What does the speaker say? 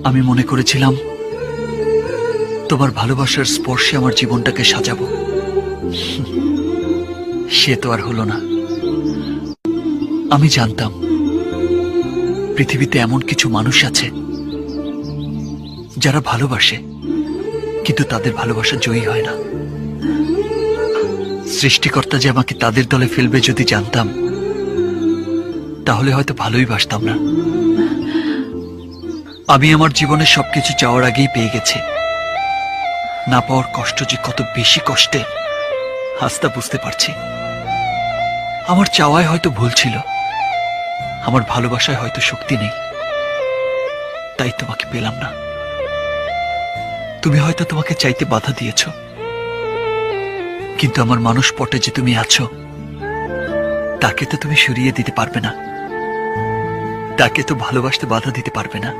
আমি মনে করেছিলাম তোমার ভালোবাসার স্পর্শে আমার জীবনটাকে সাজাবো। সে তো আর হলো না। আমি জানতাম পৃথিবীতে এমন কিছু মানুষ আছে যারা ভালোবাসে, কিন্তু তাদের ভালোবাসা জয়ী হয় না। সৃষ্টিকর্তা যে আমাকে তাদের দলে ফেলবে যদি জানতাম, তাহলে হয়তো ভালোই বাসতাম না। আমি আমার জীবনের সবকিছু চাওয়ার আগেই পেয়ে গেছি। না পাওয়ার কষ্ট যে কত বেশি কষ্টে, আজ তা বুঝতে পারছি। আমার চাওয়ায় হয়তো ভুল ছিল, আমার ভালোবাসায় হয়তো শক্তি নেই, তাই তোমাকে পেলাম না। তুমি হয়তো তোমাকে চাইতে বাধা দিয়েছ, কিন্তু আমার মানুষ পটে যে তুমি আছো, তাকে তো তুমি সরিয়ে দিতে পারবে না, তাকে তো ভালোবাসতে বাধা দিতে পারবে না।